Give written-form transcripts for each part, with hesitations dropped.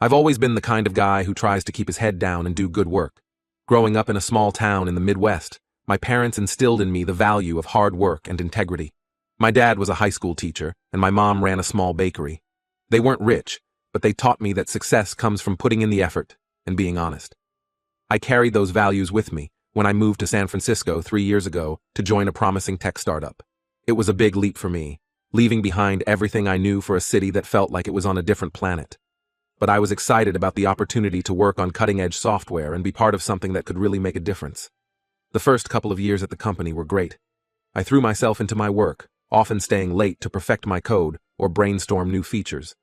I've always been the kind of guy who tries to keep his head down and do good work. Growing up in a small town in the Midwest, my parents instilled in me the value of hard work and integrity. My dad was a high school teacher, and my mom ran a small bakery. They weren't rich, but they taught me that success comes from putting in the effort and being honest. I carried those values with me when I moved to San Francisco 3 years ago to join a promising tech startup. It was a big leap for me, leaving behind everything I knew for a city that felt like it was on a different planet. But I was excited about the opportunity to work on cutting-edge software and be part of something that could really make a difference. The first couple of years at the company were great. I threw myself into my work, often staying late to perfect my code or brainstorm new features.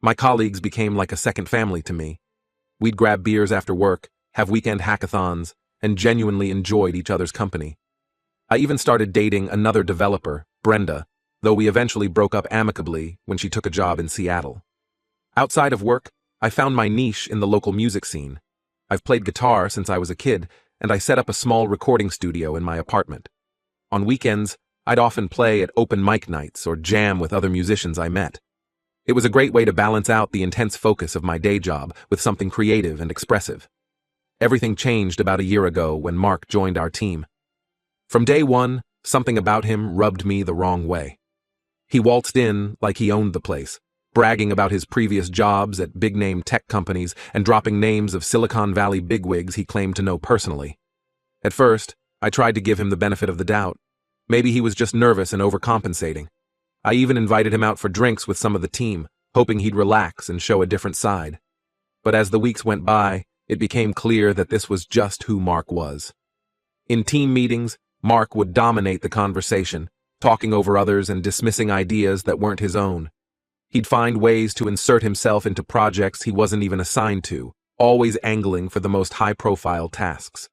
My colleagues became like a second family to me. We'd grab beers after work, have weekend hackathons, and genuinely enjoyed each other's company. I even started dating another developer, Brenda, though we eventually broke up amicably when she took a job in Seattle. Outside of work, I found my niche in the local music scene. I've played guitar since I was a kid, and I set up a small recording studio in my apartment. On weekends, I'd often play at open mic nights or jam with other musicians I met. It was a great way to balance out the intense focus of my day job with something creative and expressive. Everything changed about a year ago when Mark joined our team. From day one, something about him rubbed me the wrong way. He waltzed in like he owned the place, bragging about his previous jobs at big-name tech companies and dropping names of Silicon Valley bigwigs he claimed to know personally. At first, I tried to give him the benefit of the doubt. Maybe he was just nervous and overcompensating. I even invited him out for drinks with some of the team, hoping he'd relax and show a different side. But as the weeks went by, it became clear that this was just who Mark was. In team meetings, Mark would dominate the conversation, talking over others and dismissing ideas that weren't his own. He'd find ways to insert himself into projects he wasn't even assigned to, always angling for the most high-profile tasks.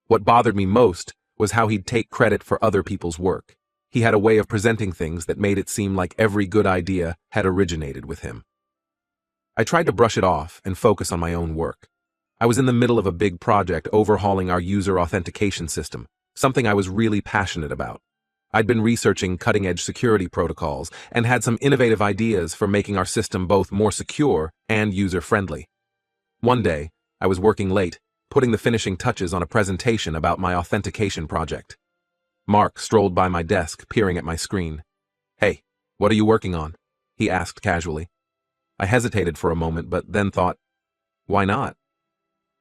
What bothered me most was how he'd take credit for other people's work. He had a way of presenting things that made it seem like every good idea had originated with him. I tried to brush it off and focus on my own work. I was in the middle of a big project overhauling our user authentication system, something I was really passionate about. I'd been researching cutting-edge security protocols and had some innovative ideas for making our system both more secure and user-friendly. One day, I was working late, putting the finishing touches on a presentation about my authentication project. Mark strolled by my desk, peering at my screen. "Hey, what are you working on?" he asked casually. I hesitated for a moment, but then thought, why not?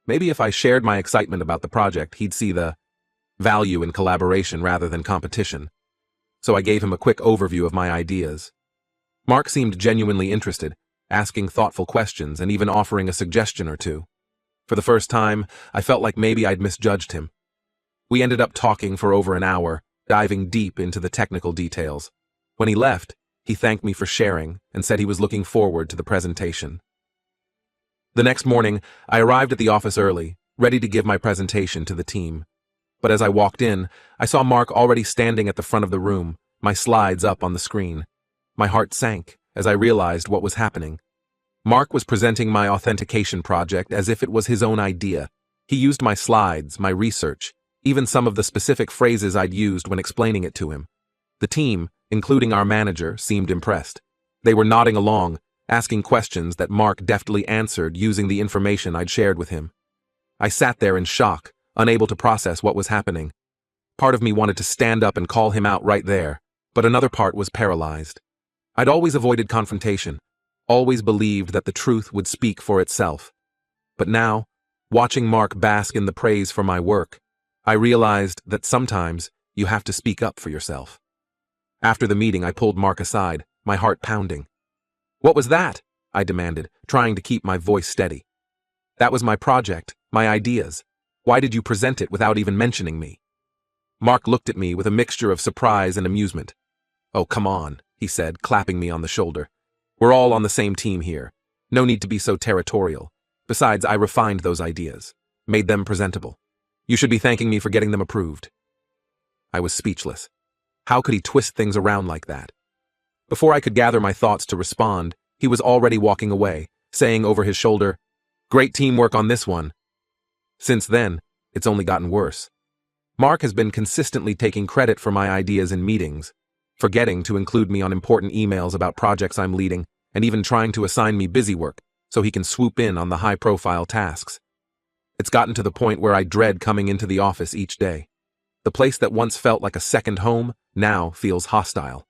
Maybe if I shared my excitement about the project, he'd see the value in collaboration rather than competition. So I gave him a quick overview of my ideas. Mark seemed genuinely interested, asking thoughtful questions and even offering a suggestion or two. For the first time, I felt like maybe I'd misjudged him. We ended up talking for over an hour, diving deep into the technical details. When he left, he thanked me for sharing and said he was looking forward to the presentation. The next morning, I arrived at the office early, ready to give my presentation to the team. But as I walked in, I saw Mark already standing at the front of the room, my slides up on the screen. My heart sank as I realized what was happening. Mark was presenting my authentication project as if it was his own idea. He used my slides, my research, even some of the specific phrases I'd used when explaining it to him. The team, including our manager, seemed impressed. They were nodding along, asking questions that Mark deftly answered using the information I'd shared with him. I sat there in shock, unable to process what was happening. Part of me wanted to stand up and call him out right there, but another part was paralyzed. I'd always avoided confrontation, always believed that the truth would speak for itself. But now, watching Mark bask in the praise for my work, I realized that sometimes you have to speak up for yourself. After the meeting, I pulled Mark aside, my heart pounding. "What was that?" I demanded, trying to keep my voice steady. "That was my project, my ideas. Why did you present it without even mentioning me?" Mark looked at me with a mixture of surprise and amusement. "Oh, come on," he said, clapping me on the shoulder. "We're all on the same team here. No need to be so territorial. Besides, I refined those ideas, made them presentable. You should be thanking me for getting them approved." I was speechless. How could he twist things around like that? Before I could gather my thoughts to respond, he was already walking away, saying over his shoulder, "Great teamwork on this one." Since then, it's only gotten worse. Mark has been consistently taking credit for my ideas in meetings, forgetting to include me on important emails about projects I'm leading, and even trying to assign me busy work, so he can swoop in on the high-profile tasks. It's gotten to the point where I dread coming into the office each day. The place that once felt like a second home now feels hostile.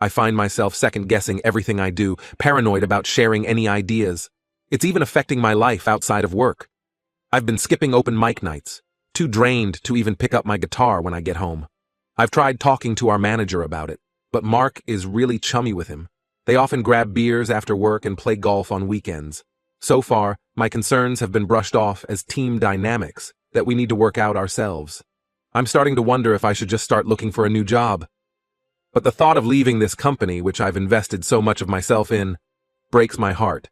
I find myself second-guessing everything I do, paranoid about sharing any ideas. It's even affecting my life outside of work. I've been skipping open mic nights, too drained to even pick up my guitar when I get home. I've tried talking to our manager about it, but Mark is really chummy with him. They often grab beers after work and play golf on weekends. So far, my concerns have been brushed off as team dynamics that we need to work out ourselves. I'm starting to wonder if I should just start looking for a new job. But the thought of leaving this company, which I've invested so much of myself in, breaks my heart.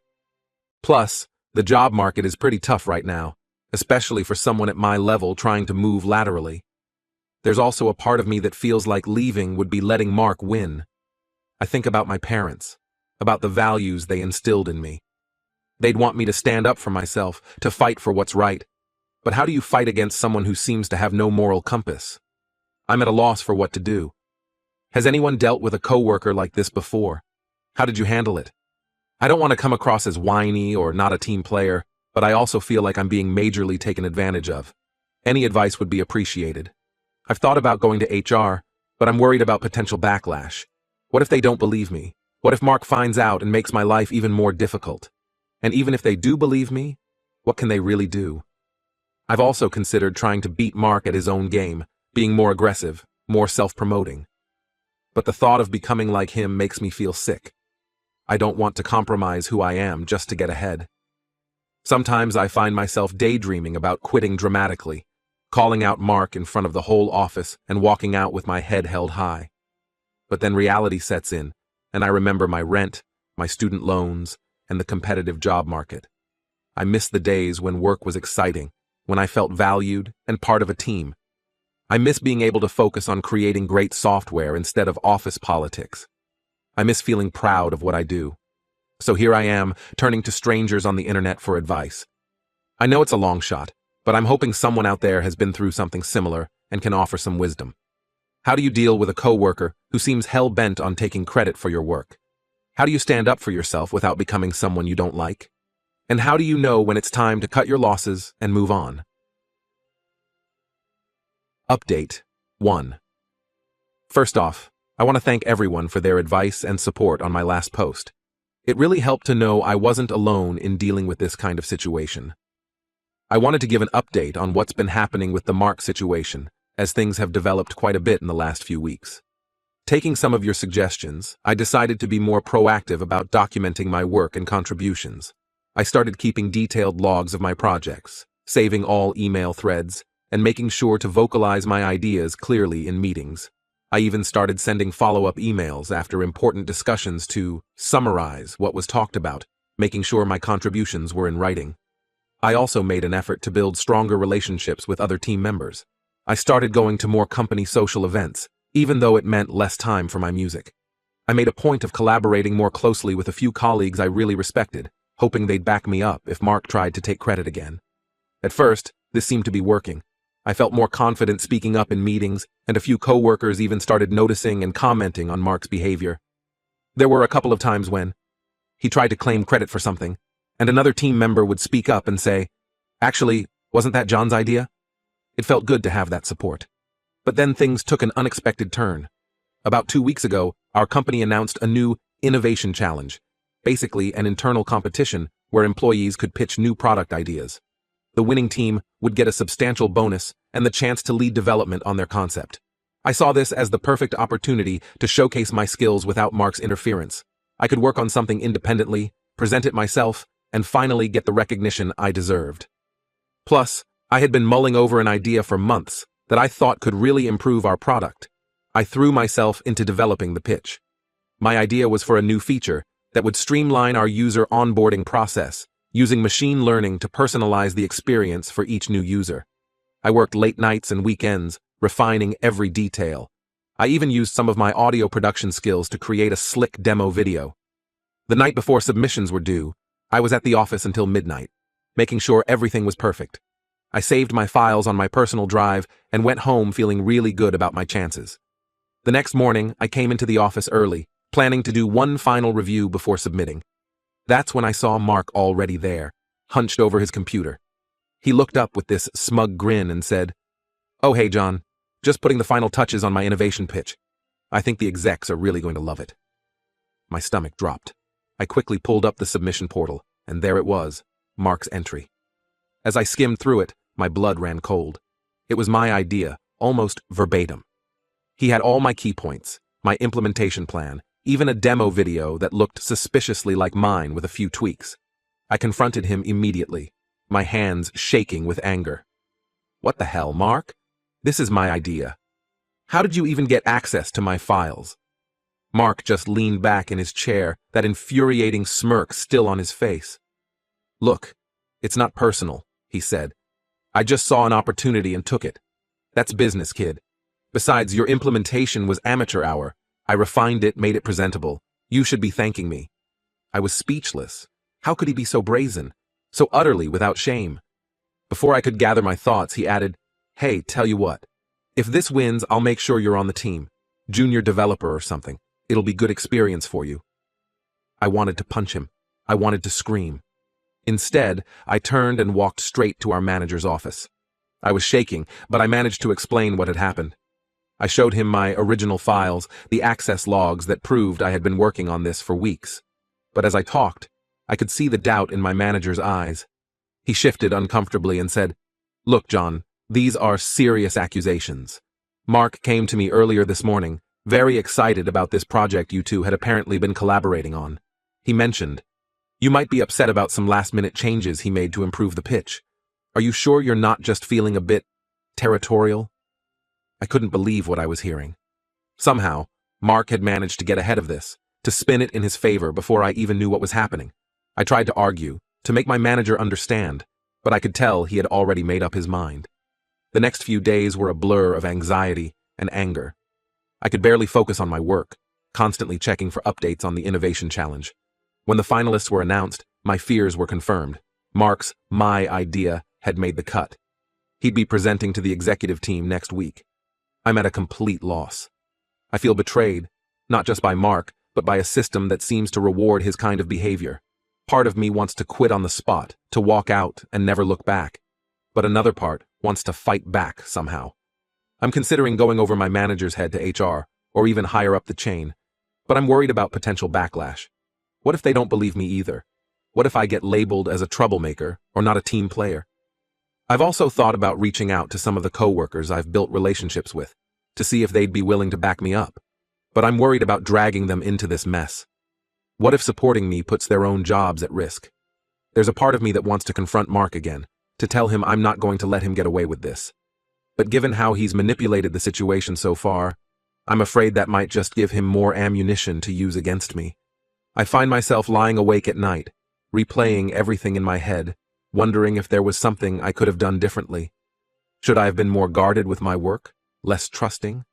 Plus, the job market is pretty tough right now, especially for someone at my level trying to move laterally. There's also a part of me that feels like leaving would be letting Mark win. I think about my parents, about the values they instilled in me. They'd want me to stand up for myself, to fight for what's right. But how do you fight against someone who seems to have no moral compass? I'm at a loss for what to do. Has anyone dealt with a coworker like this before? How did you handle it? I don't want to come across as whiny or not a team player, but I also feel like I'm being majorly taken advantage of. Any advice would be appreciated. I've thought about going to HR, but I'm worried about potential backlash. What if they don't believe me? What if Mark finds out and makes my life even more difficult? And even if they do believe me, what can they really do? I've also considered trying to beat Mark at his own game, being more aggressive, more self-promoting. But the thought of becoming like him makes me feel sick. I don't want to compromise who I am just to get ahead. Sometimes I find myself daydreaming about quitting dramatically, calling out Mark in front of the whole office and walking out with my head held high. But then reality sets in, and I remember my rent, my student loans, and the competitive job market. I miss the days when work was exciting, when I felt valued and part of a team. I miss being able to focus on creating great software instead of office politics. I miss feeling proud of what I do. So here I am, turning to strangers on the internet for advice. I know it's a long shot, but I'm hoping someone out there has been through something similar and can offer some wisdom. How do you deal with a coworker who seems hell-bent on taking credit for your work? How do you stand up for yourself without becoming someone you don't like? And how do you know when it's time to cut your losses and move on? Update 1. First off, I want to thank everyone for their advice and support on my last post. It really helped to know I wasn't alone in dealing with this kind of situation. I wanted to give an update on what's been happening with the Mark situation, as things have developed quite a bit in the last few weeks. Taking some of your suggestions, I decided to be more proactive about documenting my work and contributions. I started keeping detailed logs of my projects, saving all email threads, and making sure to vocalize my ideas clearly in meetings. I even started sending follow-up emails after important discussions to summarize what was talked about, making sure my contributions were in writing. I also made an effort to build stronger relationships with other team members. I started going to more company social events, even though it meant less time for my music. I made a point of collaborating more closely with a few colleagues I really respected, hoping they'd back me up if Mark tried to take credit again. At first, this seemed to be working. I felt more confident speaking up in meetings, and a few coworkers even started noticing and commenting on Mark's behavior. There were a couple of times when he tried to claim credit for something, and another team member would speak up and say, "Actually, wasn't that John's idea?" It felt good to have that support. But then things took an unexpected turn. About 2 weeks ago, our company announced a new innovation challenge, basically an internal competition where employees could pitch new product ideas. The winning team would get a substantial bonus and the chance to lead development on their concept. I saw this as the perfect opportunity to showcase my skills without Mark's interference. I could work on something independently, present it myself, and finally get the recognition I deserved. Plus, I had been mulling over an idea for months that I thought could really improve our product. I threw myself into developing the pitch. My idea was for a new feature that would streamline our user onboarding process, using machine learning to personalize the experience for each new user. I worked late nights and weekends, refining every detail. I even used some of my audio production skills to create a slick demo video. The night before submissions were due, I was at the office until midnight, making sure everything was perfect. I saved my files on my personal drive and went home feeling really good about my chances. The next morning, I came into the office early, planning to do one final review before submitting. That's when I saw Mark already there, hunched over his computer. He looked up with this smug grin and said, "Oh, hey, John. Just putting the final touches on my innovation pitch. I think the execs are really going to love it." My stomach dropped. I quickly pulled up the submission portal, and there it was, Mark's entry. As I skimmed through it, my blood ran cold. It was my idea, almost verbatim. He had all my key points, my implementation plan, even a demo video that looked suspiciously like mine with a few tweaks. I confronted him immediately, my hands shaking with anger. "What the hell, Mark? This is my idea. How did you even get access to my files?" Mark just leaned back in his chair, that infuriating smirk still on his face. "Look, it's not personal," he said. "I just saw an opportunity and took it. That's business, kid. Besides, your implementation was amateur hour. I refined it, made it presentable. You should be thanking me." I was speechless. How could he be so brazen, so utterly without shame? Before I could gather my thoughts, he added, "Hey, tell you what. If this wins, I'll make sure you're on the team. Junior developer or something. It'll be good experience for you." I wanted to punch him. I wanted to scream. Instead, I turned and walked straight to our manager's office. I was shaking, but I managed to explain what had happened. I showed him my original files, the access logs that proved I had been working on this for weeks. But as I talked, I could see the doubt in my manager's eyes. He shifted uncomfortably and said, "Look, John, these are serious accusations. Mark came to me earlier this morning, very excited about this project you two had apparently been collaborating on. He mentioned, you might be upset about some last-minute changes he made to improve the pitch. Are you sure you're not just feeling a bit territorial?" I couldn't believe what I was hearing. Somehow, Mark had managed to get ahead of this, to spin it in his favor before I even knew what was happening. I tried to argue, to make my manager understand, but I could tell he had already made up his mind. The next few days were a blur of anxiety and anger. I could barely focus on my work, constantly checking for updates on the innovation challenge. When the finalists were announced, my fears were confirmed. Mark's "my idea" had made the cut. He'd be presenting to the executive team next week. I'm at a complete loss. I feel betrayed, not just by Mark, but by a system that seems to reward his kind of behavior. Part of me wants to quit on the spot, to walk out and never look back. But another part wants to fight back somehow. I'm considering going over my manager's head to HR, or even higher up the chain, but I'm worried about potential backlash. What if they don't believe me either? What if I get labeled as a troublemaker or not a team player? I've also thought about reaching out to some of the coworkers I've built relationships with, to see if they'd be willing to back me up. But I'm worried about dragging them into this mess. What if supporting me puts their own jobs at risk? There's a part of me that wants to confront Mark again, to tell him I'm not going to let him get away with this. But given how he's manipulated the situation so far, I'm afraid that might just give him more ammunition to use against me. I find myself lying awake at night, replaying everything in my head, wondering if there was something I could have done differently. Should I have been more guarded with my work, less trusting?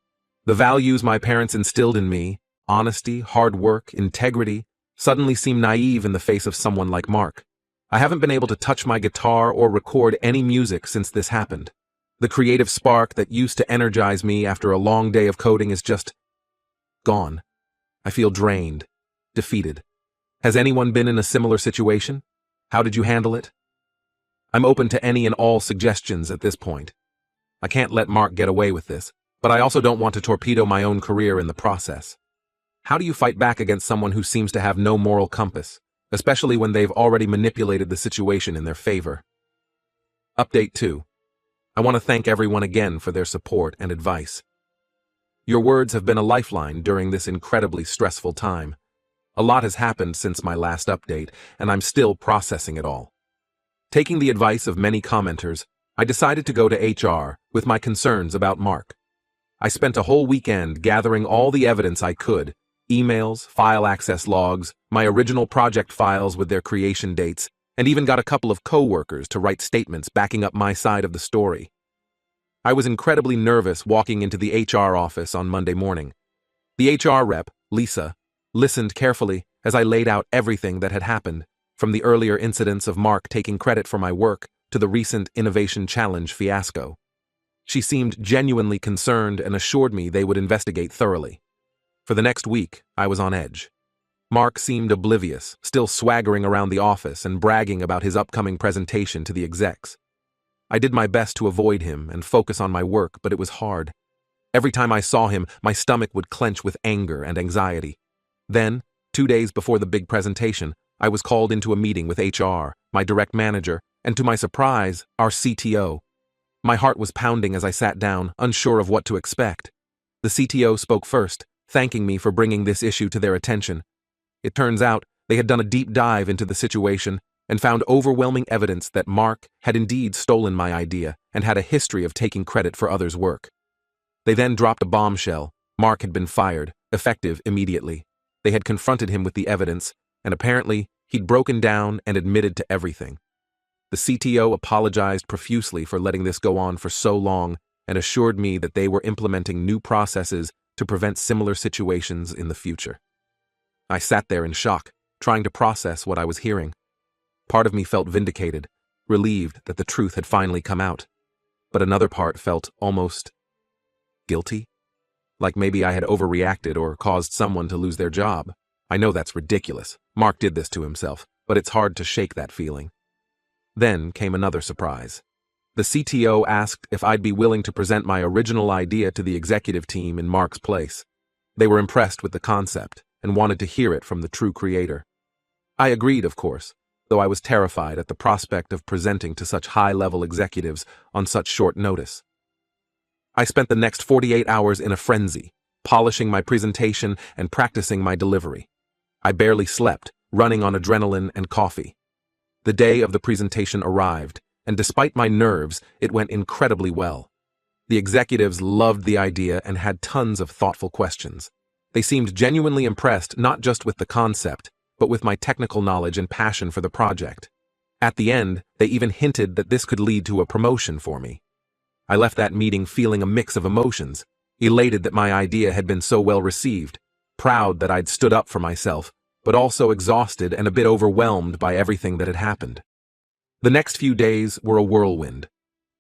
The values my parents instilled in me, honesty, hard work, integrity, suddenly seem naive in the face of someone like Mark. I haven't been able to touch my guitar or record any music since this happened. The creative spark that used to energize me after a long day of coding is just gone. I feel drained, defeated. Has anyone been in a similar situation? How did you handle it? I'm open to any and all suggestions at this point. I can't let Mark get away with this, but I also don't want to torpedo my own career in the process. How do you fight back against someone who seems to have no moral compass, especially when they've already manipulated the situation in their favor? Update 2. I want to thank everyone again for their support and advice. Your words have been a lifeline during this incredibly stressful time. A lot has happened since my last update, and I'm still processing it all. Taking the advice of many commenters, I decided to go to HR with my concerns about Mark. I spent a whole weekend gathering all the evidence I could, emails, file access logs, my original project files with their creation dates, and even got a couple of coworkers to write statements backing up my side of the story. I was incredibly nervous walking into the HR office on Monday morning. The HR rep, Lisa, listened carefully as I laid out everything that had happened, from the earlier incidents of Mark taking credit for my work to the recent Innovation Challenge fiasco. She seemed genuinely concerned and assured me they would investigate thoroughly. For the next week, I was on edge. Mark seemed oblivious, still swaggering around the office and bragging about his upcoming presentation to the execs. I did my best to avoid him and focus on my work, but it was hard. Every time I saw him, my stomach would clench with anger and anxiety. Then, 2 days before the big presentation, I was called into a meeting with HR, my direct manager, and to my surprise, our CTO. My heart was pounding as I sat down, unsure of what to expect. The CTO spoke first, thanking me for bringing this issue to their attention. It turns out they had done a deep dive into the situation and found overwhelming evidence that Mark had indeed stolen my idea and had a history of taking credit for others' work. They then dropped a bombshell. Mark had been fired, effective immediately. They had confronted him with the evidence, and apparently he'd broken down and admitted to everything. The CTO apologized profusely for letting this go on for so long and assured me that they were implementing new processes to prevent similar situations in the future. I sat there in shock, trying to process what I was hearing. Part of me felt vindicated, relieved that the truth had finally come out. But another part felt almost guilty? Like maybe I had overreacted or caused someone to lose their job. I know that's ridiculous. Mark did this to himself, but it's hard to shake that feeling. Then came another surprise. The CTO asked if I'd be willing to present my original idea to the executive team in Mark's place. They were impressed with the concept and wanted to hear it from the true creator. I agreed, of course, though I was terrified at the prospect of presenting to such high-level executives on such short notice. I spent the next 48 hours in a frenzy, polishing my presentation and practicing my delivery. I barely slept, running on adrenaline and coffee. The day of the presentation arrived, and despite my nerves, it went incredibly well. The executives loved the idea and had tons of thoughtful questions. They seemed genuinely impressed not just with the concept, but with my technical knowledge and passion for the project. At the end, they even hinted that this could lead to a promotion for me. I left that meeting feeling a mix of emotions, elated that my idea had been so well received, proud that I'd stood up for myself, but also exhausted and a bit overwhelmed by everything that had happened. The next few days were a whirlwind.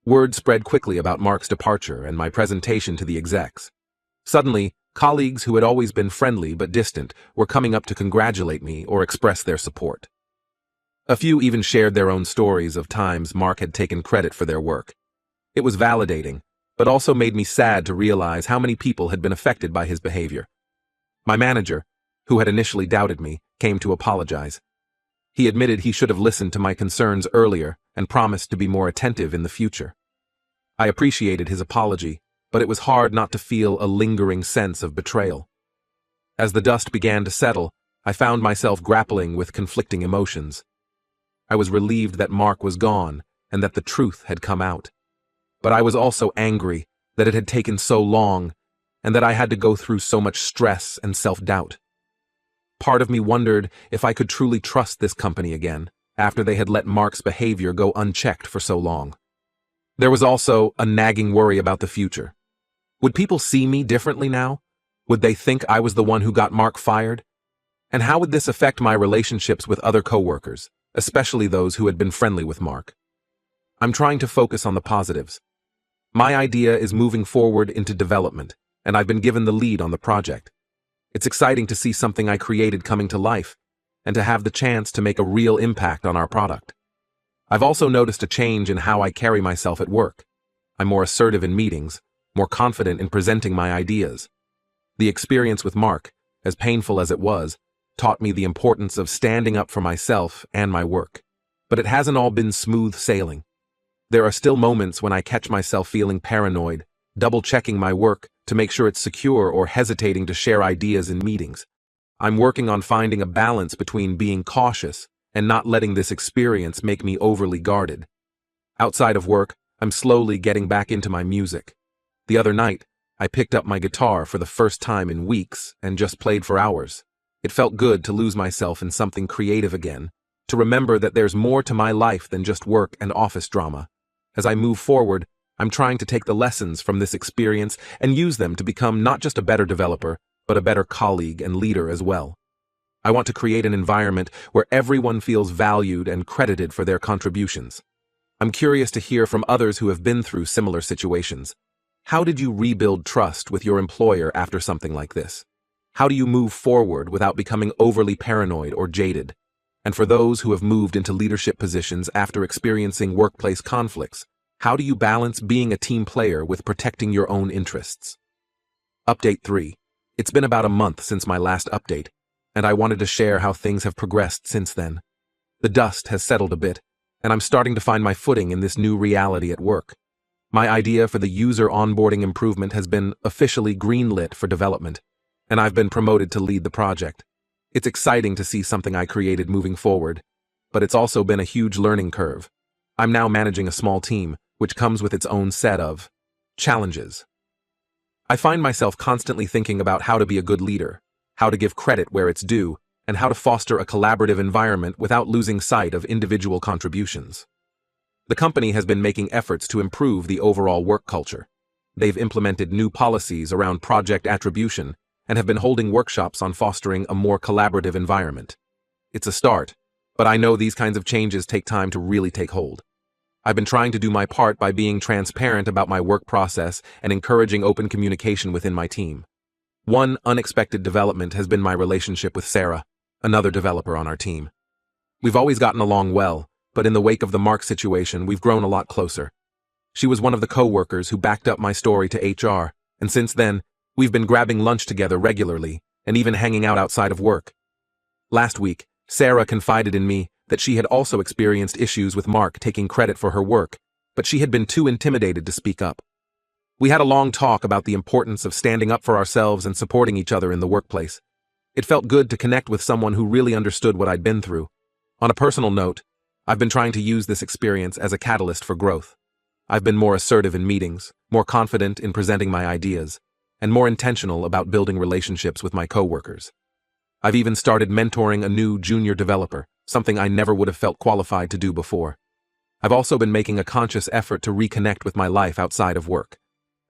Word spread quickly about Mark's departure and my presentation to the execs. Suddenly, colleagues who had always been friendly but distant were coming up to congratulate me or express their support. A few even shared their own stories of times Mark had taken credit for their work. It was validating, but also made me sad to realize how many people had been affected by his behavior. My manager, who had initially doubted me, came to apologize. He admitted he should have listened to my concerns earlier and promised to be more attentive in the future. I appreciated his apology, but it was hard not to feel a lingering sense of betrayal. As the dust began to settle, I found myself grappling with conflicting emotions. I was relieved that Mark was gone and that the truth had come out. But I was also angry that it had taken so long and that I had to go through so much stress and self-doubt. Part of me wondered if I could truly trust this company again, after they had let Mark's behavior go unchecked for so long. There was also a nagging worry about the future. Would people see me differently now? Would they think I was the one who got Mark fired? And how would this affect my relationships with other coworkers, especially those who had been friendly with Mark? I'm trying to focus on the positives. My idea is moving forward into development, and I've been given the lead on the project. It's exciting to see something I created coming to life, and to have the chance to make a real impact on our product. I've also noticed a change in how I carry myself at work. I'm more assertive in meetings, more confident in presenting my ideas. The experience with Mark, as painful as it was, taught me the importance of standing up for myself and my work. But it hasn't all been smooth sailing. There are still moments when I catch myself feeling paranoid, double-checking my work to make sure it's secure or hesitating to share ideas in meetings. I'm working on finding a balance between being cautious and not letting this experience make me overly guarded. Outside of work, I'm slowly getting back into my music. The other night, I picked up my guitar for the first time in weeks and just played for hours. It felt good to lose myself in something creative again, to remember that there's more to my life than just work and office drama. As I move forward, I'm trying to take the lessons from this experience and use them to become not just a better developer, but a better colleague and leader as well. I want to create an environment where everyone feels valued and credited for their contributions. I'm curious to hear from others who have been through similar situations. How did you rebuild trust with your employer after something like this? How do you move forward without becoming overly paranoid or jaded? And for those who have moved into leadership positions after experiencing workplace conflicts, how do you balance being a team player with protecting your own interests? Update 3. It's been about a month since my last update, and I wanted to share how things have progressed since then. The dust has settled a bit, and I'm starting to find my footing in this new reality at work. My idea for the user onboarding improvement has been officially greenlit for development, and I've been promoted to lead the project. It's exciting to see something I created moving forward, but it's also been a huge learning curve. I'm now managing a small team, which comes with its own set of challenges. I find myself constantly thinking about how to be a good leader, how to give credit where it's due, and how to foster a collaborative environment without losing sight of individual contributions. The company has been making efforts to improve the overall work culture. They've implemented new policies around project attribution and have been holding workshops on fostering a more collaborative environment. It's a start, but I know these kinds of changes take time to really take hold. I've been trying to do my part by being transparent about my work process and encouraging open communication within my team. One unexpected development has been my relationship with Sarah, another developer on our team. We've always gotten along well, but in the wake of the Mark situation, we've grown a lot closer. She was one of the coworkers who backed up my story to HR, and since then, we've been grabbing lunch together regularly and even hanging out outside of work. Last week, Sarah confided in me that she had also experienced issues with Mark taking credit for her work, but she had been too intimidated to speak up. We had a long talk about the importance of standing up for ourselves and supporting each other in the workplace. It felt good to connect with someone who really understood what I'd been through. On a personal note, I've been trying to use this experience as a catalyst for growth. I've been more assertive in meetings, more confident in presenting my ideas, and more intentional about building relationships with my coworkers. I've even started mentoring a new junior developer, something I never would have felt qualified to do before. I've also been making a conscious effort to reconnect with my life outside of work.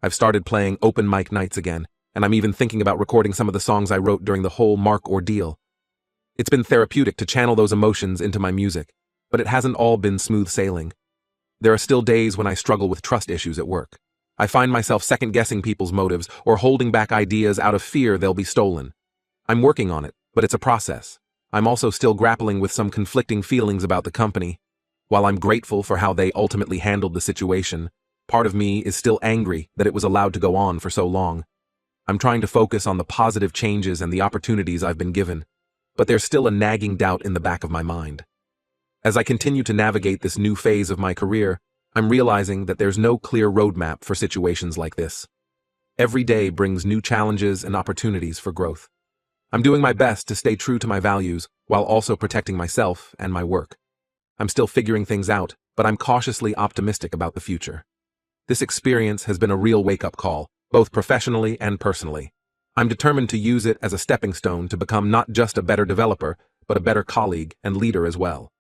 I've started playing open mic nights again, and I'm even thinking about recording some of the songs I wrote during the whole Mark ordeal. It's been therapeutic to channel those emotions into my music, but it hasn't all been smooth sailing. There are still days when I struggle with trust issues at work. I find myself second-guessing people's motives or holding back ideas out of fear they'll be stolen. I'm working on it, but it's a process. I'm also still grappling with some conflicting feelings about the company. While I'm grateful for how they ultimately handled the situation, part of me is still angry that it was allowed to go on for so long. I'm trying to focus on the positive changes and the opportunities I've been given, but there's still a nagging doubt in the back of my mind. As I continue to navigate this new phase of my career, I'm realizing that there's no clear roadmap for situations like this. Every day brings new challenges and opportunities for growth. I'm doing my best to stay true to my values while also protecting myself and my work. I'm still figuring things out, but I'm cautiously optimistic about the future. This experience has been a real wake-up call, both professionally and personally. I'm determined to use it as a stepping stone to become not just a better developer, but a better colleague and leader as well.